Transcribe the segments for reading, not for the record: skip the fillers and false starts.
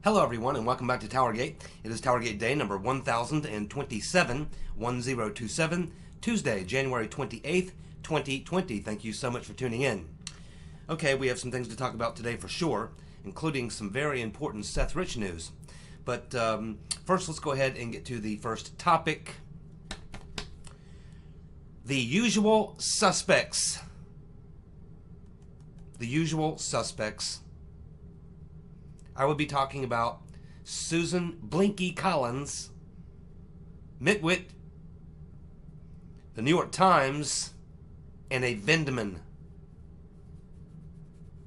Hello everyone and welcome back to TowerGate. It is TowerGate day number 1027, 1027, Tuesday, January 28th, 2020. Thank you so much for tuning in. Okay, we have some things to talk about today for sure, including some very important Seth Rich news. But first, let's go ahead and get to the first topic. The usual suspects. The usual suspects. I will be talking about Susan Blinky Collins, Mitwit, the New York Times, and a Vendeman.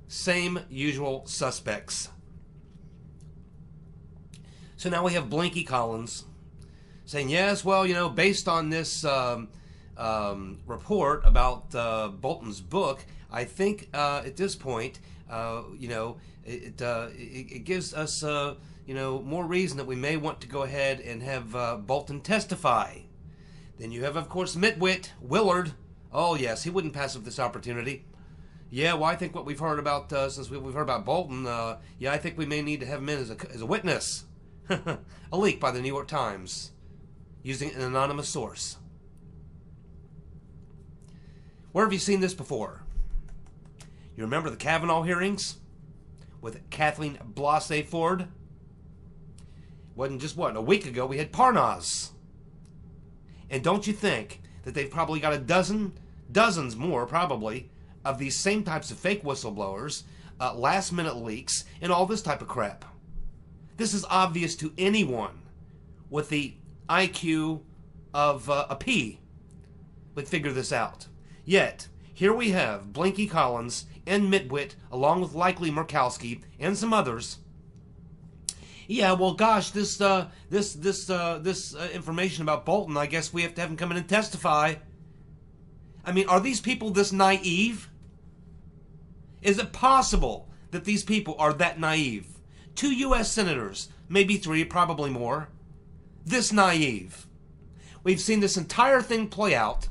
Same usual suspects. So now we have Blinky Collins saying, yes, well, you know, based on this report about Bolton's book, I think at this point, it gives us, more reason that we may want to go ahead and have Bolton testify. Then you have, of course, Mitwit, Willard. Oh, yes, he wouldn't pass up this opportunity. Yeah, well, I think what we've heard about, since we've heard about Bolton, yeah, I think we may need to have him in as a witness. A leak by the New York Times, using an anonymous source. Where have you seen this before? You remember the Kavanaugh hearings with Kathleen Blasey Ford? Wasn't just a week ago we had Parnas. And don't you think that they've probably got dozens more probably, of these same types of fake whistleblowers, last minute leaks, and all this type of crap? This is obvious to anyone with the IQ of a pea would figure this out. Yet, here we have Blinky Collins and Mitwit, along with likely Murkowski and some others. Yeah, well, gosh, this information about Bolton, I guess we have to have him come in and testify. I mean, are these people this naive? Is it possible that these people are that naive? 2 U.S. senators, maybe 3, probably more. This naive. We've seen this entire thing play out.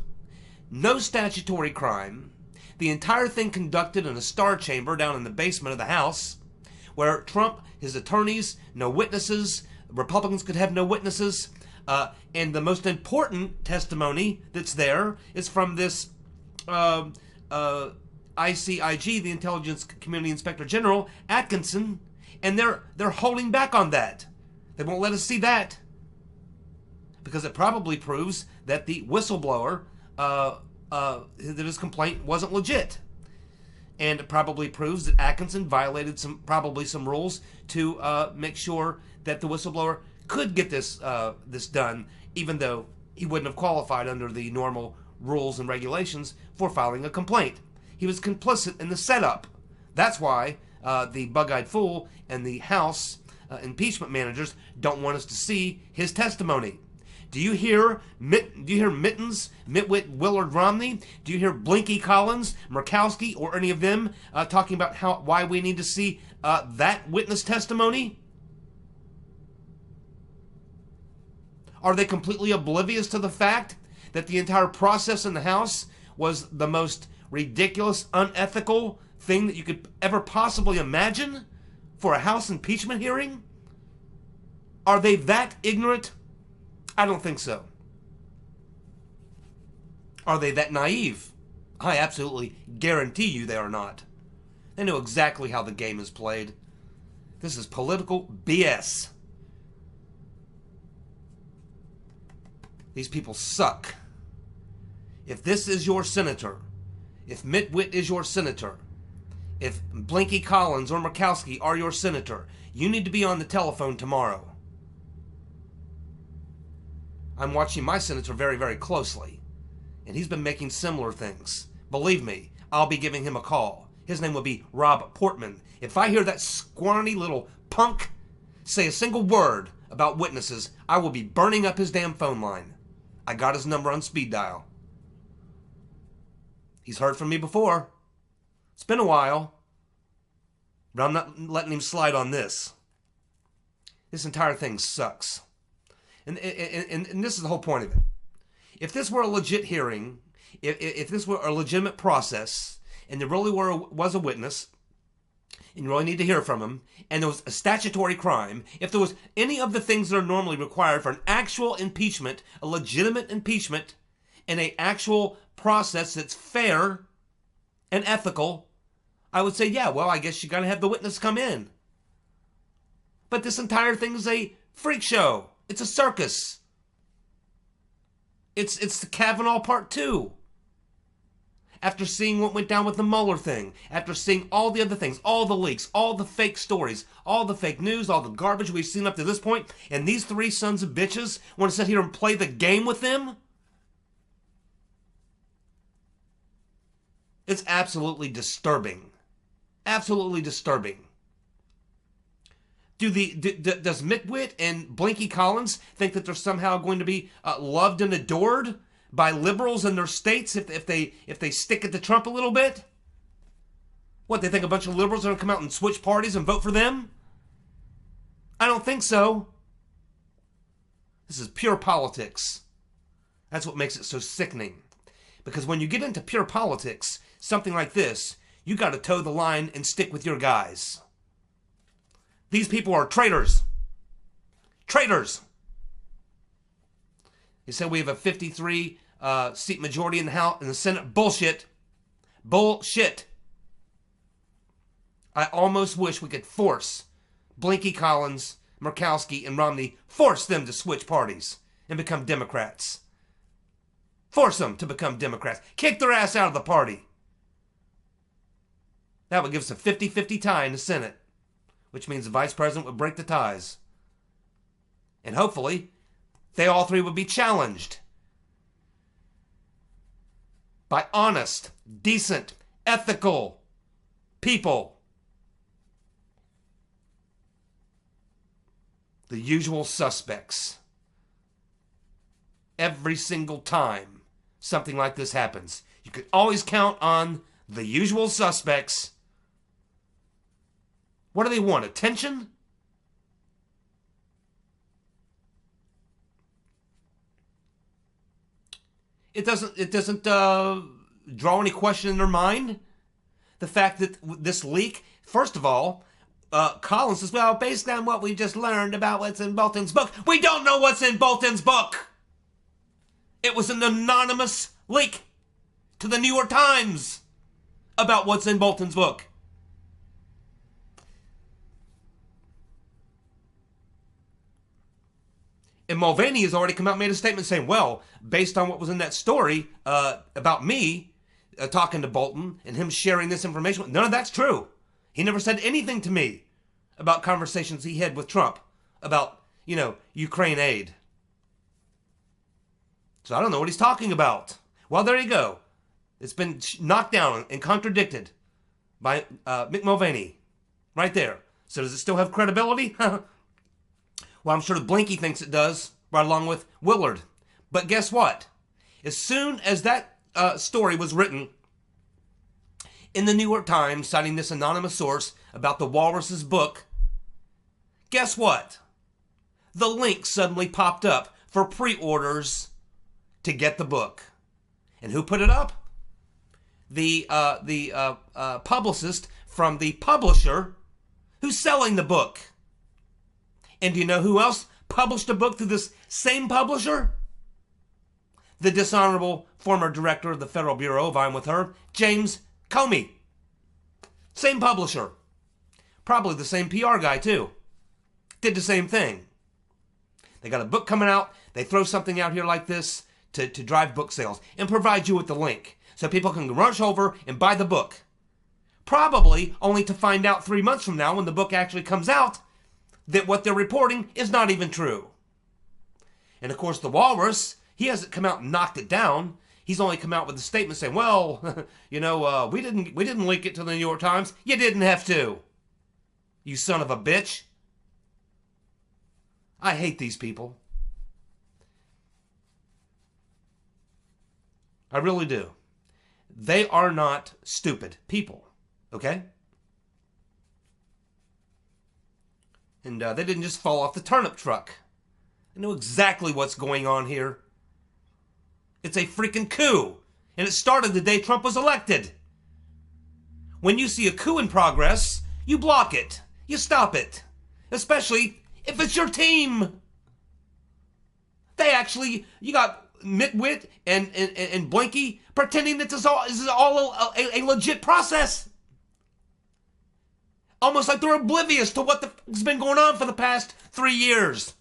No statutory crime. The entire thing conducted in a star chamber down in the basement of the House, where Trump, his attorneys, no witnesses, Republicans could have no witnesses, and the most important testimony that's there is from this ICIG, the Intelligence Community Inspector General, Atkinson, and they're holding back on that. They won't let us see that, because it probably proves that the whistleblower, that his complaint wasn't legit. And it probably proves that Atkinson violated some rules to make sure that the whistleblower could get this done, even though he wouldn't have qualified under the normal rules and regulations for filing a complaint. He was complicit in the setup. That's why the bug-eyed fool and the House impeachment managers don't want us to see his testimony. Do you hear Mittens, Mitwit, Willard, Romney? Do you hear Blinky Collins, Murkowski, or any of them talking about why we need to see that witness testimony? Are they completely oblivious to the fact that the entire process in the House was the most ridiculous, unethical thing that you could ever possibly imagine for a House impeachment hearing? Are they that ignorant? I don't think so. Are they that naive? I absolutely guarantee you they are not. They know exactly how the game is played. This is political BS. These people suck. If this is your senator, if Mitwit is your senator, if Blinky Collins or Murkowski are your senator, you need to be on the telephone tomorrow. I'm watching my senator very, very closely, and he's been making similar things. Believe me, I'll be giving him a call. His name will be Rob Portman. If I hear that scrawny little punk say a single word about witnesses, I will be burning up his damn phone line. I got his number on speed dial. He's heard from me before. It's been a while, but I'm not letting him slide on this. This entire thing sucks. And this is the whole point of it. If this were a legit hearing, if this were a legitimate process, and there really was a witness, and you really need to hear from him, and there was a statutory crime, if there was any of the things that are normally required for an actual impeachment, a legitimate impeachment, and an actual process that's fair and ethical, I would say, yeah, well, I guess you got to have the witness come in. But this entire thing is a freak show. It's a circus. It's the Kavanaugh Part 2. After seeing what went down with the Mueller thing, after seeing all the other things, all the leaks, all the fake stories, all the fake news, all the garbage we've seen up to this point, and these three sons of bitches want to sit here and play the game with them? It's absolutely disturbing. Absolutely disturbing. Does Mickwit and Blinky Collins think that they're somehow going to be loved and adored by liberals in their states if they stick it to Trump a little bit? What, they think a bunch of liberals are going to come out and switch parties and vote for them? I don't think so. This is pure politics. That's what makes it so sickening. Because when you get into pure politics, something like this, you got to toe the line and stick with your guys. These people are traitors. Traitors. They said we have a 53 seat majority in the House and the Senate. Bullshit. Bullshit. I almost wish we could force Blinky Collins, Murkowski, and Romney, force them to switch parties and become Democrats. Force them to become Democrats. Kick their ass out of the party. That would give us a 50-50 tie in the Senate, which means the vice president would break the ties. And hopefully, they all three would be challenged by honest, decent, ethical people. The usual suspects. Every single time something like this happens, you can always count on the usual suspects. What do they want? Attention? It doesn't draw any question in their mind. The fact that this leak, first of all, Collins says, well, based on what we just learned about what's in Bolton's book, we don't know what's in Bolton's book. It was an anonymous leak to the New York Times about what's in Bolton's book. And Mulvaney has already come out and made a statement saying, well, based on what was in that story about me talking to Bolton and him sharing this information, none of that's true. He never said anything to me about conversations he had with Trump about, Ukraine aid. So I don't know what he's talking about. Well, there you go. It's been knocked down and contradicted by Mick Mulvaney. Right there. So does it still have credibility? Well, I'm sure Blinky thinks it does, right along with Willard. But guess what? As soon as that story was written in the New York Times, citing this anonymous source about the Walrus's book, guess what? The link suddenly popped up for pre-orders to get the book. And who put it up? The publicist from the publisher who's selling the book. And do you know who else published a book through this same publisher? The dishonorable former director of the Federal Bureau of I'm With Her, James Comey. Same publisher. Probably the same PR guy, too. Did the same thing. They got a book coming out. They throw something out here like this to drive book sales and provide you with the link so people can rush over and buy the book. Probably only to find out 3 months from now when the book actually comes out that what they're reporting is not even true. And of course the Walrus, he hasn't come out and knocked it down. He's only come out with a statement saying, well, we didn't leak it to the New York Times. You didn't have to. You son of a bitch. I hate these people. I really do. They are not stupid people, okay? And they didn't just fall off the turnip truck. They know exactly what's going on here. It's a freaking coup. And it started the day Trump was elected. When you see a coup in progress, You block it. You stop it. Especially if it's your team. They actually, you got Mitwit and Blinky pretending that this is all a legit process. Almost like they're oblivious to what has been going on for the past 3 years.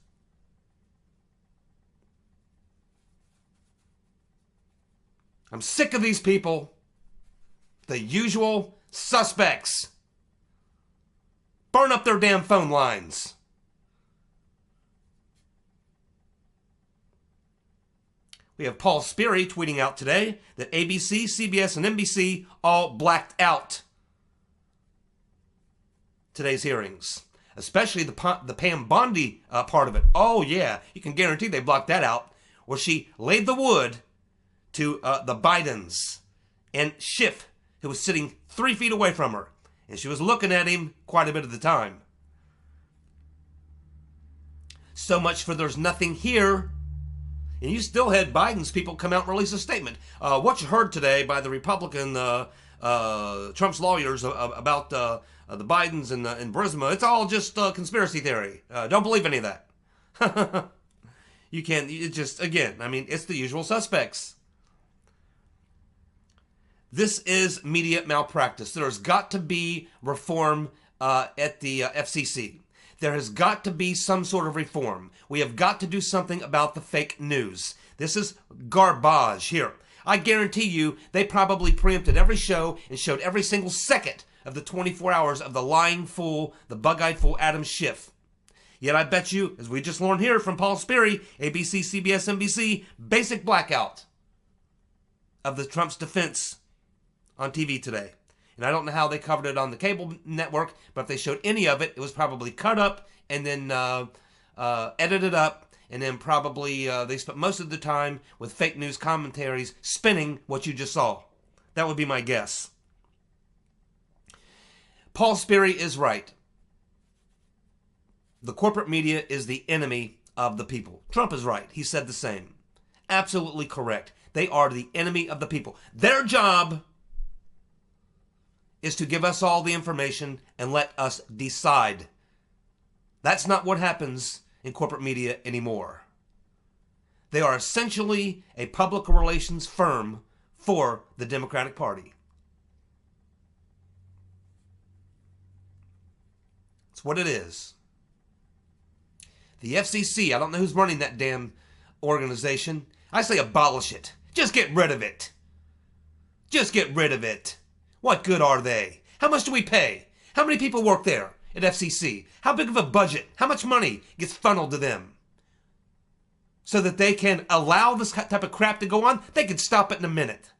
I'm sick of these people. The usual suspects. Burn up their damn phone lines. We have Paul Sperry tweeting out today that ABC, CBS, and NBC all blacked out today's hearings, especially the Pam Bondi part of it. Oh yeah, you can guarantee they blocked that out, where she laid the wood to the Bidens and Schiff, who was sitting 3 feet away from her, and she was looking at him quite a bit of the time. So much for there's nothing here. And you still had Biden's people come out and release a statement. What you heard today by the Republican, Trump's lawyers about the Bidens and Burisma, it's all just conspiracy theory. Don't believe any of that. You can't, it just, again, I mean, it's the usual suspects. This is media malpractice. There's got to be reform at the FCC. There has got to be some sort of reform. We have got to do something about the fake news. This is garbage here. I guarantee you they probably preempted every show and showed every single second of the 24 hours of the lying fool, the bug-eyed fool Adam Schiff. Yet I bet you, as we just learned here from Paul Sperry, ABC, CBS, NBC, basic blackout of the Trump's defense on TV today. And I don't know how they covered it on the cable network, but if they showed any of it, it was probably cut up and then edited up, and then probably they spent most of the time with fake news commentaries spinning what you just saw. That would be my guess. Paul Sperry is right. The corporate media is the enemy of the people. Trump is right. He said the same. Absolutely correct. They are the enemy of the people. Their job is to give us all the information and let us decide. That's not what happens in corporate media anymore. They are essentially a public relations firm for the Democratic Party. That's what it is. The FCC, I don't know who's running that damn organization. I say abolish it. Just get rid of it. Just get rid of it. What good are they? How much do we pay? How many people work there at FCC? How big of a budget? How much money gets funneled to them? So that they can allow this type of crap to go on? They could stop it in a minute.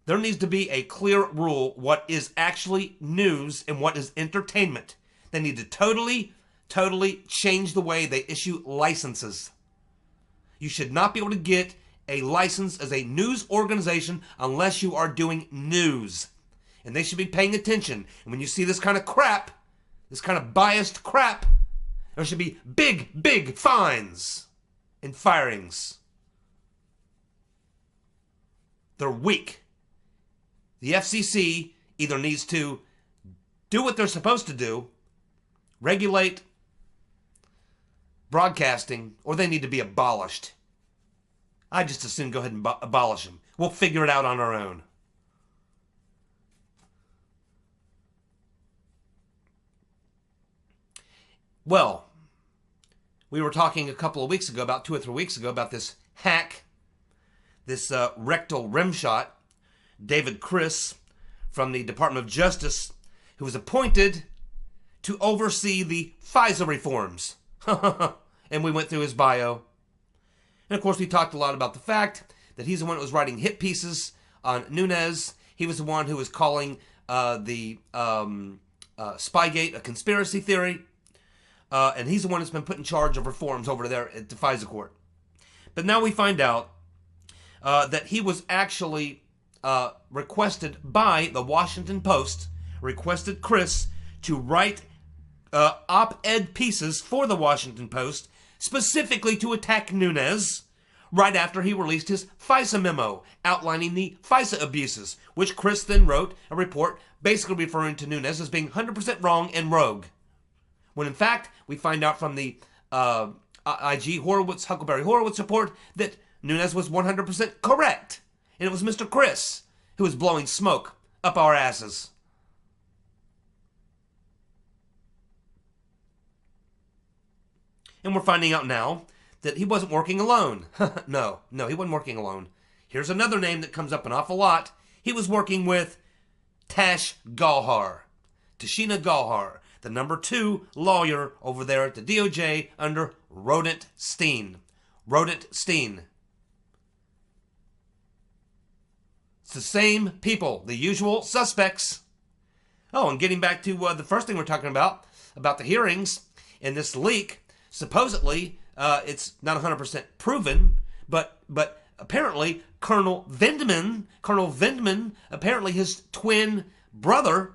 There needs to be a clear rule what is actually news and what is entertainment. They need to totally change the way they issue licenses. You should not be able to get a license as a news organization unless you are doing news. And they should be paying attention. And when you see this kind of crap, this kind of biased crap, there should be big fines and firings. They're weak. The FCC either needs to do what they're supposed to do, regulate broadcasting, or they need to be abolished. I just as soon go ahead and abolish them. We'll figure it out on our own. Well, we were talking a couple of weeks ago, about 2 or 3 weeks ago, about this hack, this rectal rim shot, David Criss from the Department of Justice, who was appointed to oversee the FISA reforms. And we went through his bio. And of course, we talked a lot about the fact that he's the one that was writing hit pieces on Nunes. He was the one who was calling the Spygate a conspiracy theory. And he's the one that's been put in charge of reforms over there at the FISA court. But now we find out that he was actually requested by the Washington Post, requested Chris to write op-ed pieces for the Washington Post, specifically to attack Nunes, right after he released his FISA memo outlining the FISA abuses, which Chris then wrote a report basically referring to Nunes as being 100% wrong and rogue. When in fact, we find out from the IG Huckleberry Horowitz report that Nunes was 100% correct. And it was Mr. Chris who was blowing smoke up our asses. And we're finding out now that he wasn't working alone. No, he wasn't working alone. Here's another name that comes up an awful lot. He was working with Tash Gallhar. Tashina Gallhar, the number 2 lawyer over there at the DOJ under Rodent Steen. Rodent Steen. It's the same people, the usual suspects. Oh, and getting back to the first thing we're talking about the hearings and this leak. Supposedly, it's not 100% proven, but apparently Colonel Vindman, apparently his twin brother,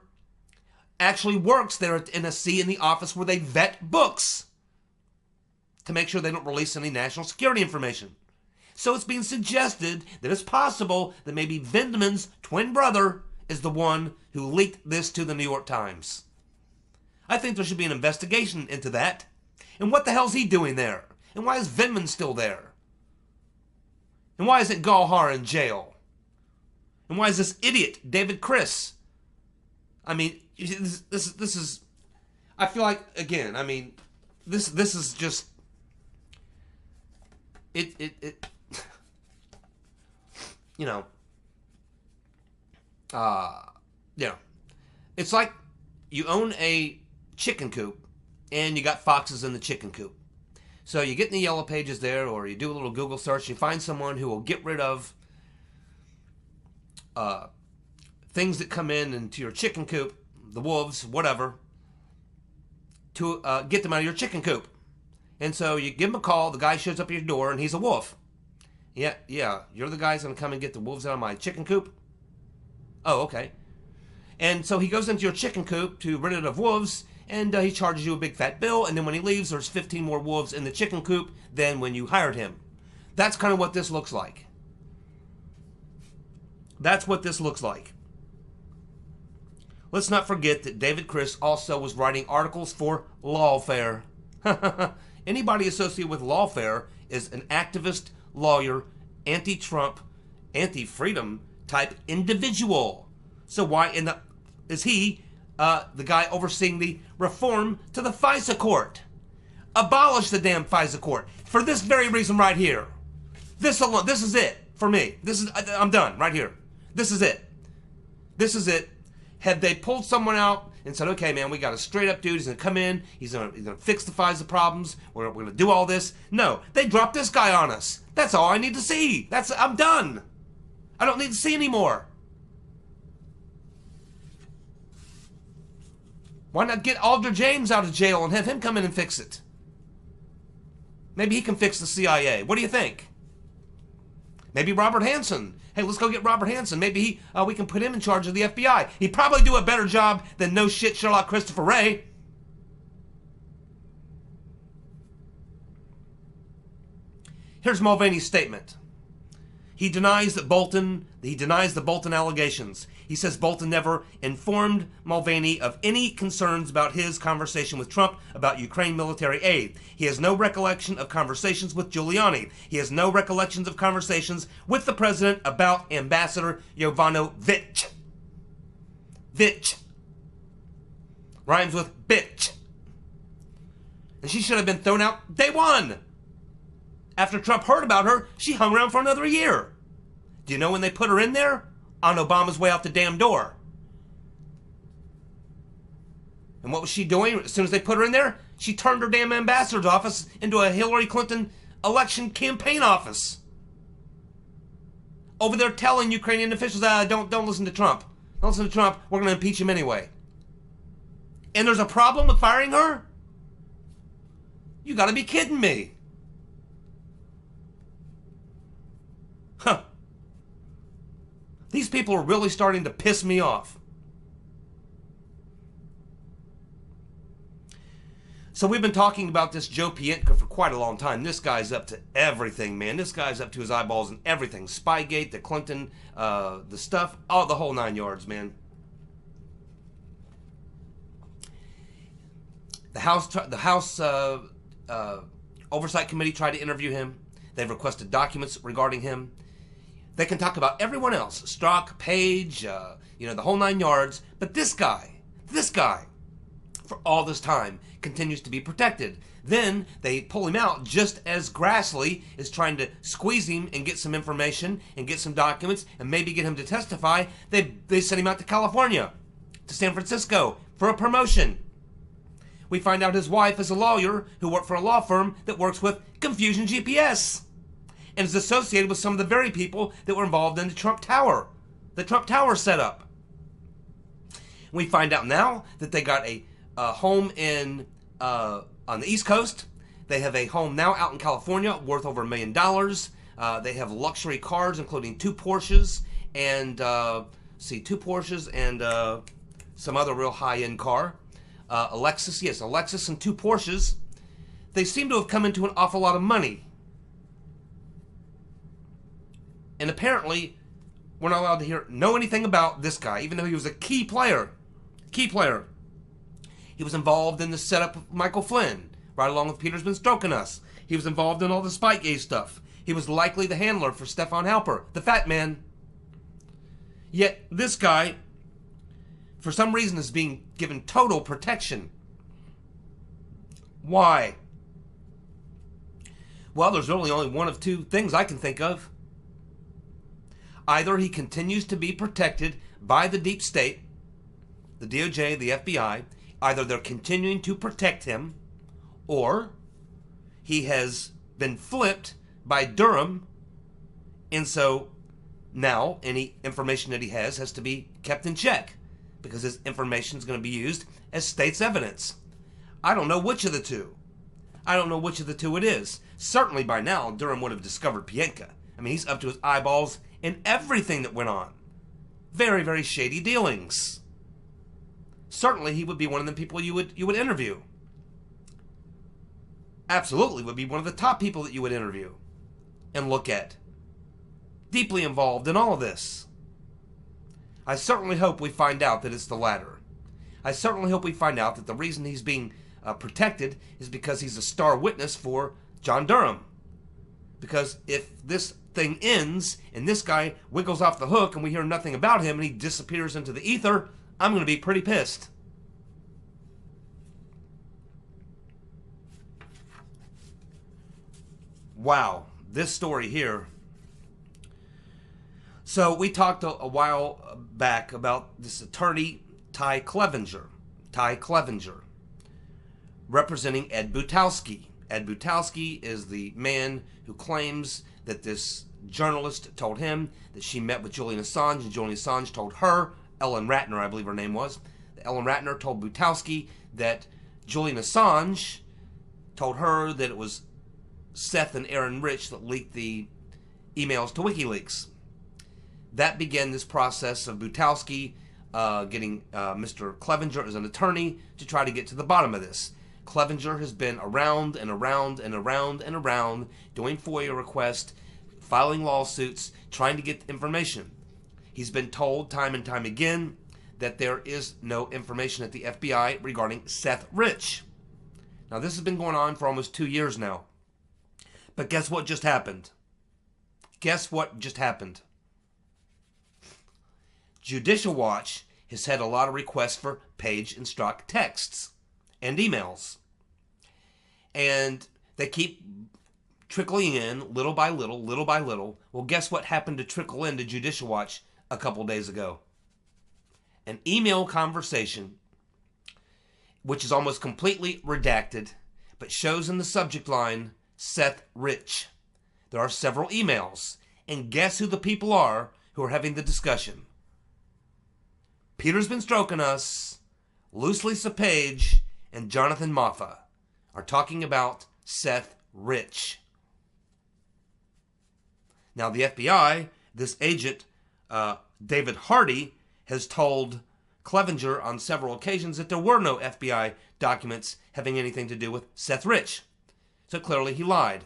actually works there at NSC in the office where they vet books to make sure they don't release any national security information. So it's being suggested that it's possible that maybe Vindman's twin brother is the one who leaked this to the New York Times. I think there should be an investigation into that. And what the hell's he doing there? And why is Vindman still there? And why isn't Gallhar in jail? And why is this idiot, David Chris? I mean, this is... I feel like, again, I mean, this is just... It you know... It's like you own a chicken coop and you got foxes in the chicken coop. So you get in the yellow pages there, or you do a little Google search, you find someone who will get rid of things that come into your chicken coop, the wolves, whatever, to get them out of your chicken coop. And so you give him a call, the guy shows up at your door, and he's a wolf. Yeah, you're the guy who's going to come and get the wolves out of my chicken coop? Oh, okay. And so he goes into your chicken coop to rid it of wolves, and he charges you a big fat bill, and then when he leaves, there's 15 more wolves in the chicken coop than when you hired him. That's kind of what this looks like. That's what this looks like. Let's not forget that David Chris also was writing articles for Lawfare. Anybody associated with Lawfare is an activist, lawyer, anti-Trump, anti-freedom type individual. So why is he the guy overseeing the reform to the FISA court? Abolish the damn FISA court for this very reason right here. This alone, this is it for me. I'm done right here. This is it. This is it. Had they pulled someone out and said, okay, man, we got a straight up dude. He's going to come in. He's going to fix the FISA problems. We're going to do all this. No, they dropped this guy on us. That's all I need to see. I'm done. I don't need to see anymore. Why not get Alder James out of jail and have him come in and fix it? Maybe he can fix the CIA. What do you think? Maybe Robert Hansen. Hey, let's go get Robert Hansen. Maybe we can put him in charge of the FBI. He'd probably do a better job than no shit Sherlock Christopher Wray. Here's Mulvaney's statement. He denies the Bolton allegations. He says Bolton never informed Mulvaney of any concerns about his conversation with Trump about Ukraine military aid. He has no recollection of conversations with Giuliani. He has no recollections of conversations with the president about Ambassador Jovanovic. Vitch. Rhymes with bitch. And she should have been thrown out day one. After Trump heard about her, she hung around for another year. Do you know when they put her in there? On Obama's way out the damn door. And what was she doing as soon as they put her in there? She turned her damn ambassador's office into a Hillary Clinton election campaign office. Over there telling Ukrainian officials, don't listen to Trump. Don't listen to Trump. We're going to impeach him anyway. And there's a problem with firing her? You got to be kidding me. Huh. These people are really starting to piss me off. So we've been talking about this Joe Pienka for quite a long time. This guy's up to everything, man. This guy's up to his eyeballs in everything. Spygate, the Clinton, the stuff, all the whole 9 yards, man. The House Oversight Committee tried to interview him. They've requested documents regarding him. They can talk about everyone else, Strzok, Page, the whole 9 yards. But this guy, for all this time, continues to be protected. Then they pull him out just as Grassley is trying to squeeze him and get some information and get some documents and maybe get him to testify. They send him out to California, to San Francisco, for a promotion. We find out his wife is a lawyer who worked for a law firm that works with Confusion GPS and is associated with some of the very people that were involved in the Trump Tower setup. We find out now that they got a home on the East Coast. They have a home now out in California worth over $1 million. They have luxury cars, including 2 Porsches and some other real high-end car. A Lexus and 2 Porsches. They seem to have come into an awful lot of money. And apparently, we're not allowed to know anything about this guy, even though he was a key player. He was involved in the setup of Michael Flynn, right along with Peter's been stroking us. He was involved in all the Spygate stuff. He was likely the handler for Stefan Halper, the fat man. Yet this guy, for some reason, is being given total protection. Why? Well, there's really only one of 2 things I can think of. Either he continues to be protected by the deep state, the DOJ, the FBI. Either they're continuing to protect him, or he has been flipped by Durham, and so now any information that he has to be kept in check, because his information is going to be used as state's evidence. I don't know which of the two. It is. Certainly by now, Durham would have discovered Pienka. I mean, he's up to his eyeballs in everything that went on. Very, very shady dealings. Certainly he would be one of the people you would interview. Absolutely would be one of the top people that you would interview and look at. Deeply involved in all of this. I certainly hope we find out that it's the latter. I certainly hope we find out that the reason he's being protected is because he's a star witness for John Durham. Because if this thing ends and this guy wiggles off the hook and we hear nothing about him and he disappears into the ether, I'm going to be pretty pissed. Wow, this story here. So we talked a while back about this attorney, Ty Clevenger, representing Ed Butowsky. Ed Butowsky is the man who claims that this journalist told him that she met with Julian Assange, and Julian Assange told her, Ellen Ratner, I believe her name was. Ellen Ratner told Butowsky that Julian Assange told her that it was Seth and Aaron Rich that leaked the emails to WikiLeaks. That began this process of Butowsky getting Mr. Clevenger as an attorney to try to get to the bottom of this. Clevenger has been around and around and around and around doing FOIA requests, filing lawsuits, trying to get information. He's been told time and time again that there is no information at the FBI regarding Seth Rich. Now, this has been going on for almost 2 years now. But guess what just happened? Judicial Watch has had a lot of requests for Page and Strzok texts and emails. And they keep trickling in little by little, little by little. Well, guess what happened to trickle into Judicial Watch a couple days ago? An email conversation, which is almost completely redacted, but shows in the subject line, Seth Rich. There are several emails. And guess who the people are who are having the discussion? Peter's been stroking us, Loose Lisa Page, and Jonathan Moffa are talking about Seth Rich. Now the FBI, this agent, David Hardy, has told Clevenger on several occasions that there were no FBI documents having anything to do with Seth Rich. So clearly he lied.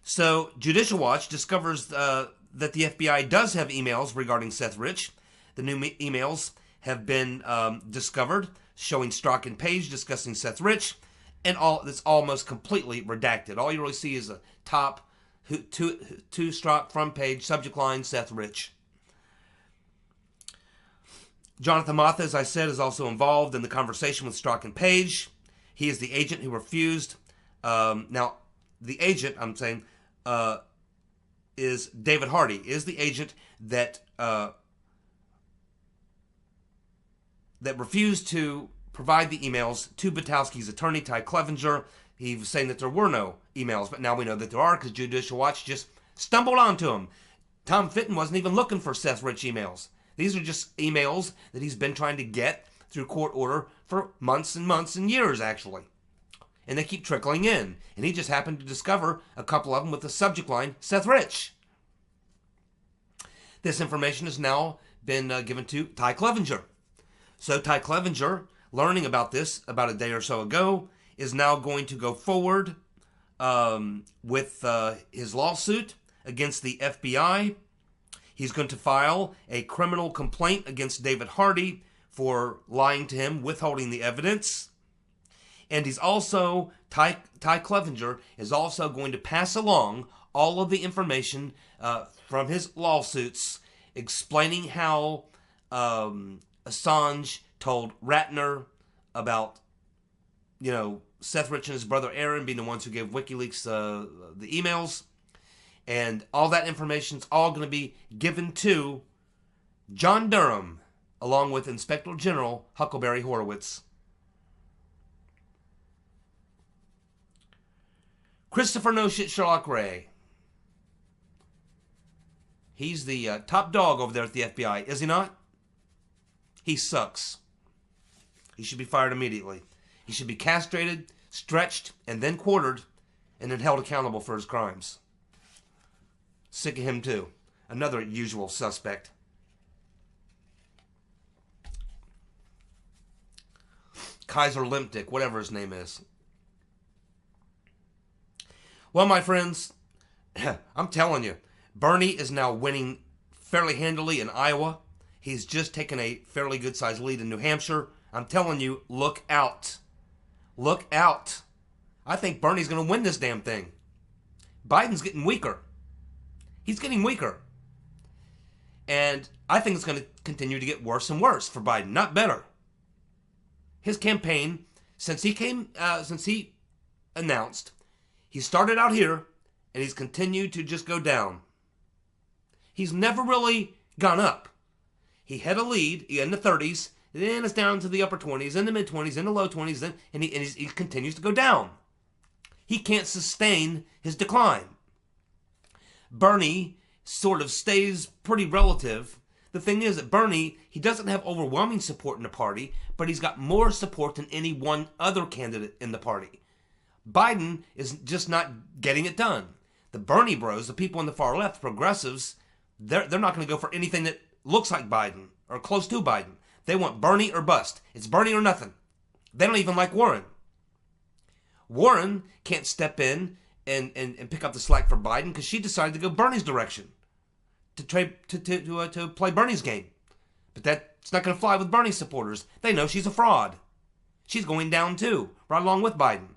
So Judicial Watch discovers that the FBI does have emails regarding Seth Rich. The new emails have been discovered showing Strzok and Page discussing Seth Rich, and it's almost completely redacted. All you really see is a top to Strzok front page subject line Seth Rich. Jonathan Motha, as I said, is also involved in the conversation with Strzok and Page. He is the agent who refused. Now, the agent, I'm saying, is David Hardy, is the agent that that refused to provide the emails to Butowsky's attorney, Ty Clevenger. He was saying that there were no emails, but now we know that there are because Judicial Watch just stumbled onto them. Tom Fitton wasn't even looking for Seth Rich emails. These are just emails that he's been trying to get through court order for months and months and years, actually. And they keep trickling in. And he just happened to discover a couple of them with the subject line, Seth Rich. This information has now been given to Ty Clevenger. So Ty Clevenger, learning about this about a day or so ago, is now going to go forward with his lawsuit against the FBI. He's going to file a criminal complaint against David Hardy for lying to him, withholding the evidence. And he's also, Ty Clevenger is also going to pass along all of the information from his lawsuits explaining how Assange told Ratner about, Seth Rich and his brother Aaron being the ones who gave WikiLeaks the emails. And all that information's all going to be given to John Durham, along with Inspector General Huckleberry Horowitz. Christopher No Shit Sherlock Ray. He's the top dog over there at the FBI, is he not? He sucks. He should be fired immediately. He should be castrated, stretched, and then quartered, and then held accountable for his crimes. Sick of him too. Another usual suspect. Kaiser Limpdick, whatever his name is. Well, my friends, I'm telling you, Bernie is now winning fairly handily in Iowa. He's just taken a fairly good-sized lead in New Hampshire. I'm telling you, look out. Look out. I think Bernie's going to win this damn thing. Biden's getting weaker. He's getting weaker. And I think it's going to continue to get worse and worse for Biden, not better. His campaign, since he announced, he started out here and he's continued to just go down. He's never really gone up. He had a lead in the 30s, then it's down to the upper 20s, in the mid 20s, in the low 20s, and he continues to go down. He can't sustain his decline. Bernie sort of stays pretty relative. The thing is that Bernie, he doesn't have overwhelming support in the party, but he's got more support than any one other candidate in the party. Biden is just not getting it done. The Bernie bros, the people on the far left, progressives, they're not going to go for anything that looks like Biden or close to Biden. They want Bernie or bust. It's Bernie or nothing. They don't even like Warren. Warren can't step in and pick up the slack for Biden because she decided to go Bernie's direction to play Bernie's game. But that's not going to fly with Bernie supporters. They know she's a fraud. She's going down too, right along with Biden.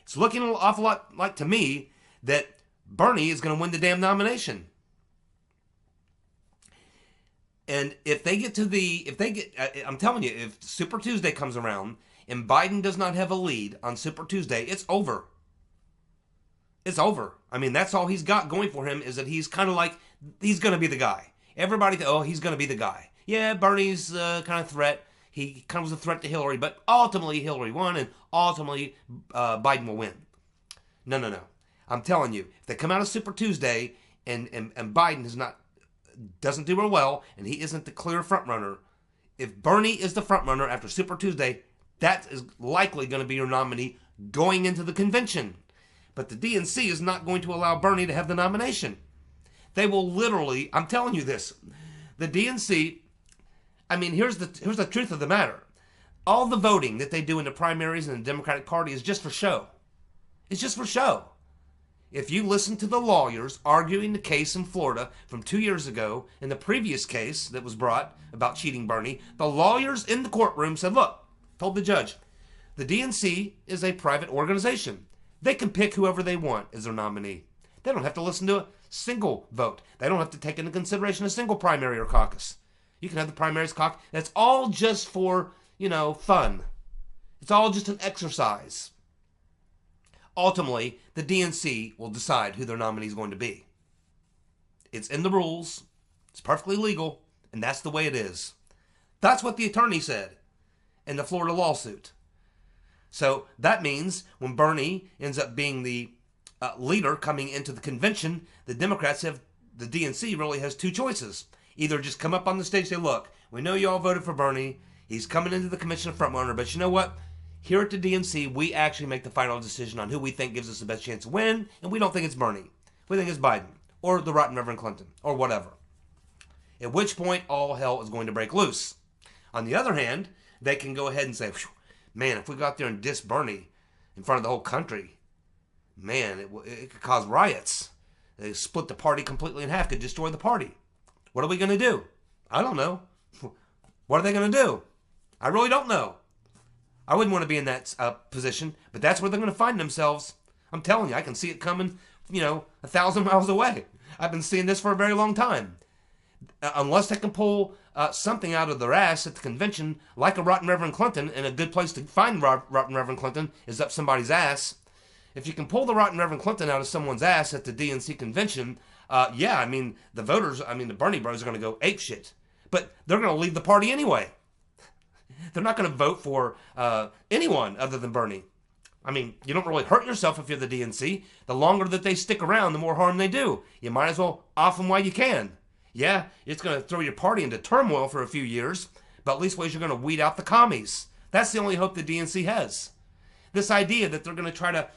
It's looking an awful lot like to me that Bernie is going to win the damn nomination. And if they get I'm telling you, if Super Tuesday comes around and Biden does not have a lead on Super Tuesday, it's over. It's over. I mean, that's all he's got going for him is that he's kind of like, he's going to be the guy. Everybody, he's going to be the guy. Yeah, Bernie's kind of threat. He comes a threat to Hillary, but ultimately Hillary won, and ultimately Biden will win. No. I'm telling you, if they come out of Super Tuesday and Biden doesn't do real well, and he isn't the clear front runner, if Bernie is the front runner after Super Tuesday, that is likely going to be your nominee going into the convention. But the DNC is not going to allow Bernie to have the nomination. They will literally, I'm telling you this, the DNC, I mean, here's the truth of the matter. All the voting that they do in the primaries in the Democratic Party is just for show. It's just for show. If you listen to the lawyers arguing the case in Florida from 2 years ago, in the previous case that was brought about cheating Bernie, the lawyers in the courtroom said, look, told the judge, the DNC is a private organization. They can pick whoever they want as their nominee. They don't have to listen to a single vote. They don't have to take into consideration a single primary or caucus. You can have the primaries caucus. That's all just for, fun. It's all just an exercise. Ultimately, the DNC will decide who their nominee is going to be. It's in the rules. It's perfectly legal. And that's the way it is. That's what the attorney said in the Florida lawsuit. So that means when Bernie ends up being the leader coming into the convention, the DNC really has two choices. Either just come up on the stage and say, look, we know you all voted for Bernie. He's coming into the convention front runner, but you know what? Here at the DNC, we actually make the final decision on who we think gives us the best chance to win, and we don't think it's Bernie. We think it's Biden, or the rotten Reverend Clinton, or whatever. At which point, all hell is going to break loose. On the other hand, they can go ahead and say, man, if we go out there and diss Bernie in front of the whole country, man, it could cause riots. They split the party completely in half, could destroy the party. What are we going to do? I don't know. What are they going to do? I really don't know. I wouldn't want to be in that position, but that's where they're going to find themselves. I'm telling you, I can see it coming, 1,000 miles away. I've been seeing this for a very long time. Unless they can pull something out of their ass at the convention, like a rotten Reverend Clinton, and a good place to find rotten Reverend Clinton is up somebody's ass. If you can pull the rotten Reverend Clinton out of someone's ass at the DNC convention, the voters, the Bernie bros are going to go apeshit. But they're going to leave the party anyway. They're not going to vote for anyone other than Bernie. You don't really hurt yourself if you're the DNC. The longer that they stick around, the more harm they do. You might as well off them while you can. Yeah, it's going to throw your party into turmoil for a few years, but at least ways you're going to weed out the commies. That's the only hope the DNC has. This idea that they're going to try to,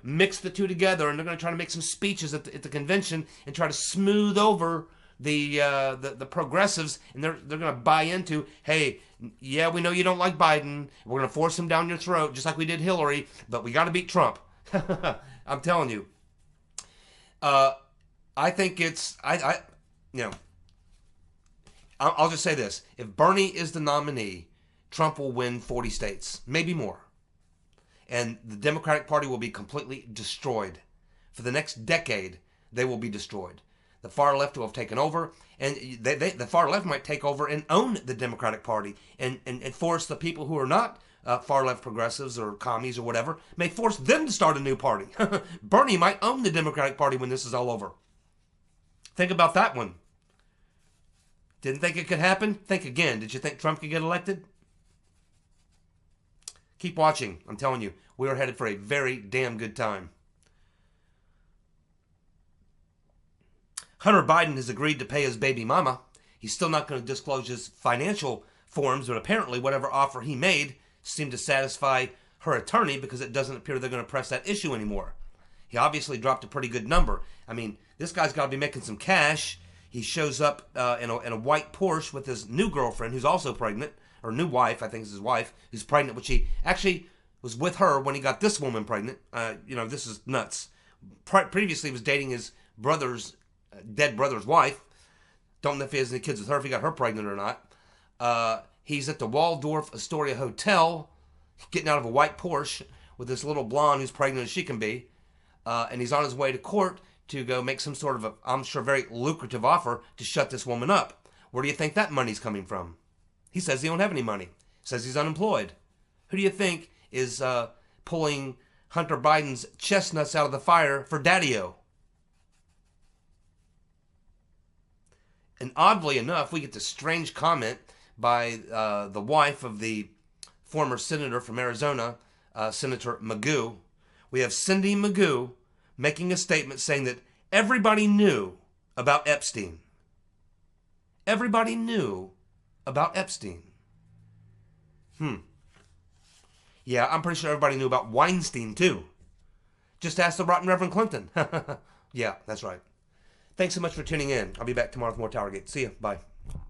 mix the two together, and they're going to try to make some speeches at the convention and try to smooth over the progressives, and they're going to buy into, hey, yeah, we know you don't like Biden. We're going to force him down your throat, just like we did Hillary, but we got to beat Trump. I'm telling you. I think it's, I'll just say this. If Bernie is the nominee, Trump will win 40 states, maybe more. And the Democratic Party will be completely destroyed. For the next decade, they will be destroyed. The far left will have taken over, and the far left might take over and own the Democratic Party and force the people who are not far left progressives or commies or whatever, may force them to start a new party. Bernie might own the Democratic Party when this is all over. Think about that one. Didn't think it could happen? Think again. Did you think Trump could get elected? Keep watching. I'm telling you, we are headed for a very damn good time. Hunter Biden has agreed to pay his baby mama. He's still not going to disclose his financial forms, but apparently whatever offer he made seemed to satisfy her attorney because it doesn't appear they're going to press that issue anymore. He obviously dropped a pretty good number. This guy's got to be making some cash. He shows up in a white Porsche with his new girlfriend, who's also pregnant, or new wife, I think is his wife, who's pregnant, which he actually was with her when he got this woman pregnant. This is nuts. Previously, he was dating his dead brother's wife. Don't know if he has any kids with her, if he got her pregnant or not. He's at the Waldorf Astoria Hotel, getting out of a white Porsche with this little blonde who's pregnant as she can be. And he's on his way to court to go make some sort of I'm sure, very lucrative offer to shut this woman up. Where do you think that money's coming from? He says he don't have any money. Says he's unemployed. Who do you think is pulling Hunter Biden's chestnuts out of the fire for Daddy-O? And oddly enough, we get this strange comment by the wife of the former senator from Arizona, Senator Magoo. We have Cindy Magoo making a statement saying that everybody knew about Epstein. Everybody knew about Epstein. Yeah, I'm pretty sure everybody knew about Weinstein, too. Just ask the rotten Reverend Clinton. Yeah, that's right. Thanks so much for tuning in. I'll be back tomorrow with more TowerGate. See ya. Bye.